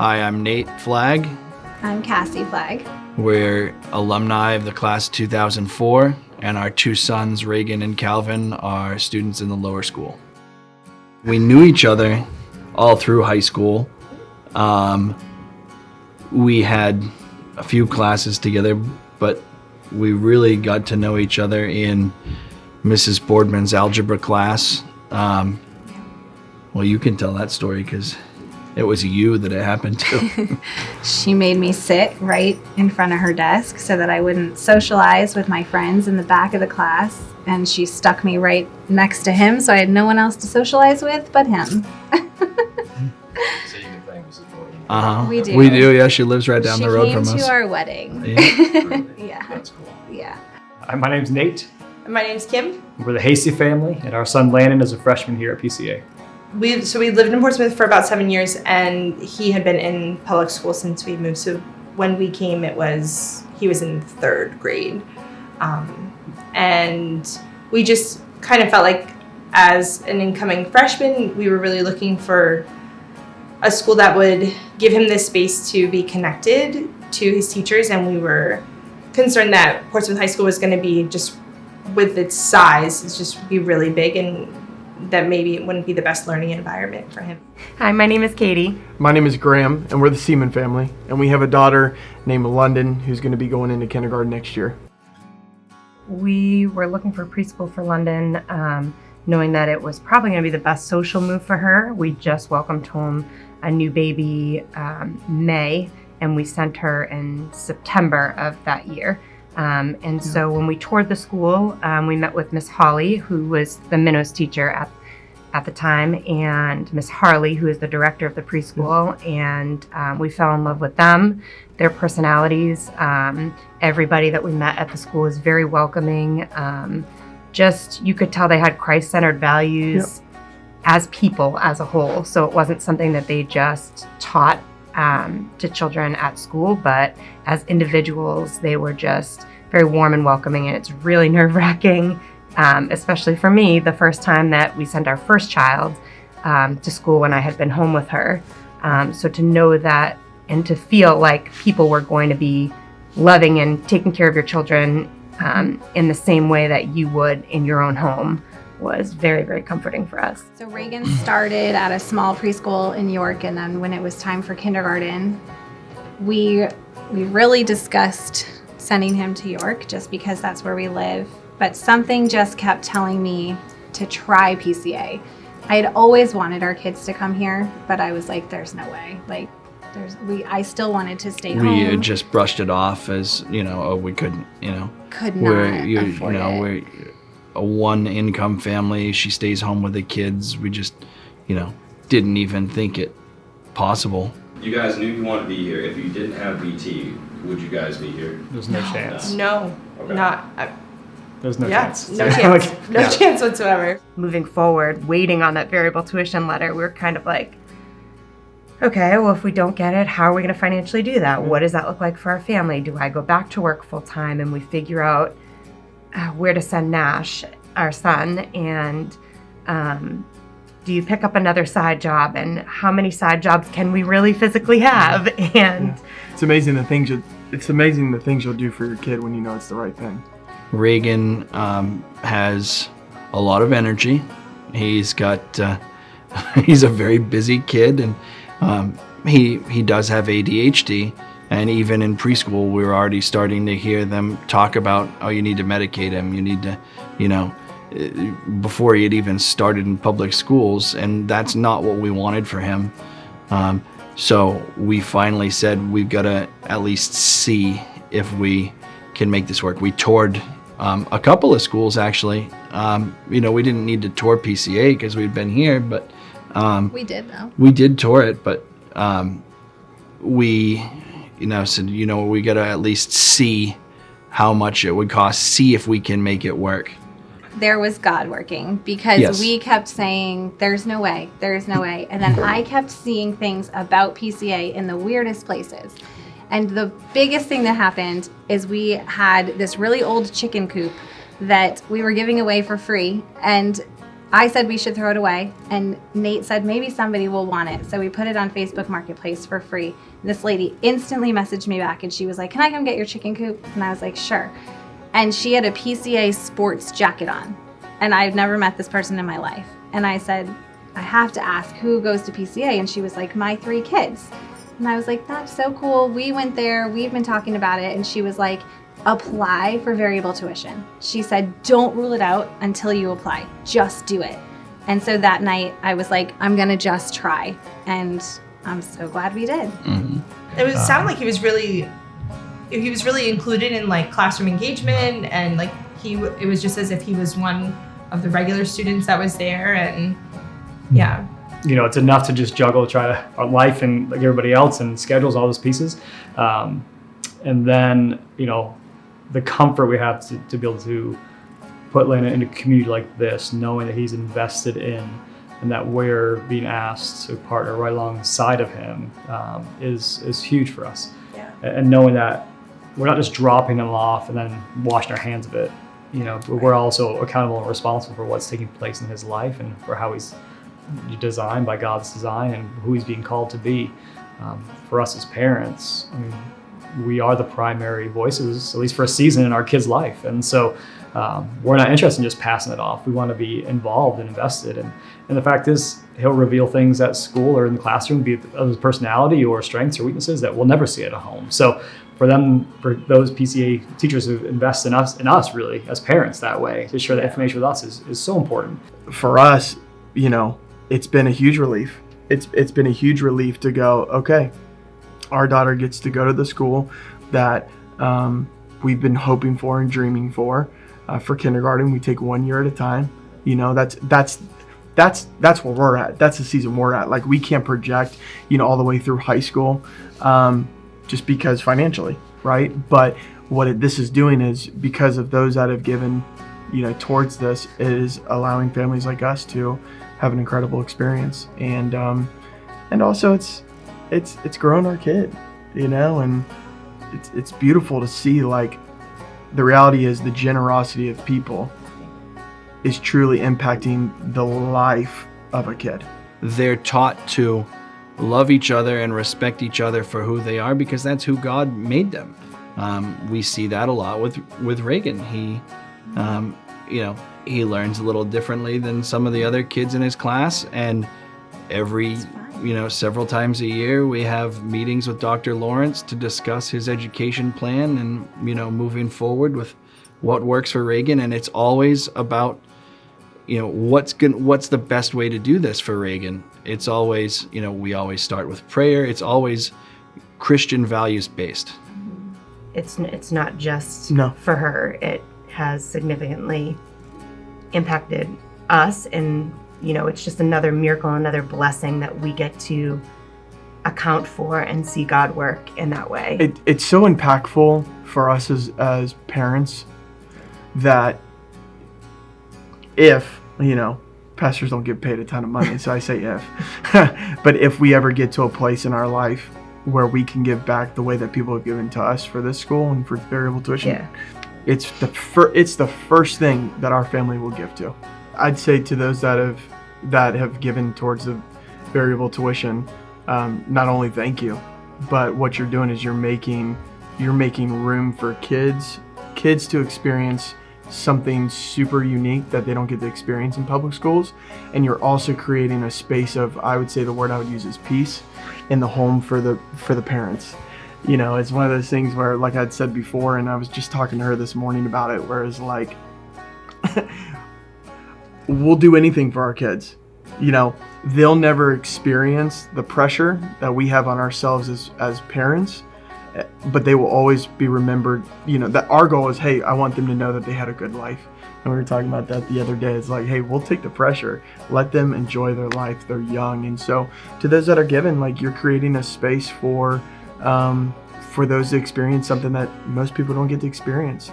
Hi, I'm Nate FLAGG. I'm Cassie FLAGG. We're alumni of the class of 2004, and our two sons, Reagan and Calvin, are students in the lower school. We knew each other all through high school. We had a few classes together, but we really got to know each other in Mrs. Boardman's algebra class. Well, you can tell that story because it was you that it happened to. She made me sit right in front of her desk so that I wouldn't socialize with my friends in the back of the class. And she stuck me right next to him, so I had no one else to socialize with but him. So you can thank Mrs. Boardman. Uh-huh. We do. We do, yeah. She lives right down the road from us. She came to our wedding. Yeah. Yeah. That's cool. Yeah. Hi, my name's Nate. And my name's Kim. We're the HASTY family, and our son Landon is a freshman here at PCA. We lived in Portsmouth for about 7 years, and he had been in public school since we moved. So when we came, he was in third grade. And we just kind of felt like as an incoming freshman, we were really looking for a school that would give him the space to be connected to his teachers. And we were concerned that Portsmouth High School was going to be just, with its size, it's just be really big, and that maybe it wouldn't be the best learning environment for him. Hi, my name is Katie. My name is Graham, and we're the SIEMON family, and we have a daughter named London who's going to be going into kindergarten next year. We were looking for preschool for London, knowing that it was probably going to be the best social move for her. We just welcomed home a new baby May, and we sent her in September of that year. So when we toured the school, we met with Miss Holly, who was the Minnows teacher at the time, and Miss Harley, who is the director of the preschool, and we fell in love with them, their personalities. Everybody that we met at the school was very welcoming. You could tell they had Christ-centered values as people as a whole. So it wasn't something that they just taught to children at school, but as individuals, they were just very warm and welcoming, and it's really nerve-wracking, especially for me, the first time that we sent our first child to school when I had been home with her. So to know that and to feel like people were going to be loving and taking care of your children in the same way that you would in your own home was very, very comforting for us. So Reagan started at a small preschool in York, and then when it was time for kindergarten, we really discussed sending him to York just because that's where we live. But something just kept telling me to try PCA. I had always wanted our kids to come here, but I was like, there's no way. Like, I still wanted to stay home. We had just brushed it off as, we couldn't, Could not afford it. We're a one-income family. She stays home with the kids. We just, didn't even think it possible. You guys knew you wanted to be here. If you didn't have BT, would you guys be here? There's no chance. No, Okay. There's no chance. No chance. No chance whatsoever. Moving forward, waiting on that variable tuition letter, we were kind of like, okay, well, if we don't get it, how are we going to financially do that? What does that look like for our family? Do I go back to work full time? And we figure out where to send Nash, our son, and do you pick up another side job? And how many side jobs can we really physically have? And It's amazing the things you'll do for your kid when you know it's the right thing. Reagan has a lot of energy. He's got he's a very busy kid, and he does have ADHD. And even in preschool, we were already starting to hear them talk about, oh, you need to medicate him. You need to, before he had even started in public schools. And that's not what we wanted for him. So we finally said, we've got to at least see if we can make this work. We toured a couple of schools, actually. We didn't need to tour PCA because we'd been here, but We did, though. we did tour it, but we said, we got to at least see how much it would cost, see if we can make it work. There was God working, because Yes. we kept saying, there's no way. And then I kept seeing things about PCA in the weirdest places. And the biggest thing that happened is we had this really old chicken coop that we were giving away for free. And I said we should throw it away, and Nate said maybe somebody will want it. So we put it on Facebook Marketplace for free. This lady instantly messaged me back, and she was like, "Can I come get your chicken coop?" And I was like, "Sure." And she had a PCA sports jacket on, and I've never met this person in my life. And I said, "I have to ask, who goes to PCA?" And she was like, "My 3 kids." And I was like, "That's so cool. We went there. We've been talking about it." And she was like, "Apply for variable tuition." She said, "Don't rule it out until you apply. Just do it." And so that night I was like, I'm going to just try. And I'm so glad we did. It was sound like he was really included in like classroom engagement, and like it was just as if he was one of the regular students that was there. And yeah. You know, it's enough to just juggle, our life and like everybody else and schedules, all those pieces. And then, you know, the comfort we have to be able to put Landon in a community like this, knowing that he's invested in and that we're being asked to partner right alongside of him is huge for us. Yeah. And knowing that we're not just dropping him off and then washing our hands of it, you know, but we're also accountable and responsible for what's taking place in his life and for how he's designed by God's design and who he's being called to be. For us as parents, I mean, we are the primary voices, at least for a season, in our kid's life. And so we're not interested in just passing it off. We want to be involved and invested. And the fact is, he'll reveal things at school or in the classroom, be it of his personality or strengths or weaknesses that we'll never see at home. So for those PCA teachers who invest in us really as parents that way, to share that information with us is so important. For us, you know, it's been a huge relief. It's been a huge relief to go, okay, our daughter gets to go to the school that we've been hoping for and dreaming for. For kindergarten, we take 1 year at a time. You know, that's where we're at. That's the season we're at. Like, we can't project, you know, all the way through high school, just because financially, right? But what this is doing is, because of those that have given, you know, towards this, is allowing families like us to have an incredible experience, and also it's grown our kid, you know, and it's beautiful to see. Like, the reality is the generosity of people is truly impacting the life of a kid. They're taught to love each other and respect each other for who they are, because that's who God made them. We see that a lot with Reagan. He, you know, he learns a little differently than some of the other kids in his class, and several times a year we have meetings with Dr. Lawrence to discuss his education plan and, you know, moving forward with what works for Reagan. And it's always about, you know, what's the best way to do this for Reagan. It's always, you know, we always start with prayer. It's always Christian values based. It's not just No. for her. It has significantly impacted us, and you know, it's just another miracle, another blessing that we get to account for and see God work in that way. It's so impactful for us as parents that if, you know, pastors don't get paid a ton of money, so I say if, but if we ever get to a place in our life where we can give back the way that people have given to us for this school and for variable tuition, it's the first thing that our family will give to. I'd say to those that have given towards the variable tuition, not only thank you, but what you're doing is you're making room for kids to experience something super unique that they don't get to experience in public schools. And you're also creating a space of, I would say the word I would use is peace in the home for the parents. You know, it's one of those things where, like I'd said before, and I was just talking to her this morning about it, where it's like, we'll do anything for our kids. You know, they'll never experience the pressure that we have on ourselves as parents, but they will always be remembered, you know, that our goal is, hey, I want them to know that they had a good life. And we were talking about that the other day. It's like, hey, we'll take the pressure. Let them enjoy their life. They're young. And so to those that are given, like, you're creating a space for those to experience something that most people don't get to experience.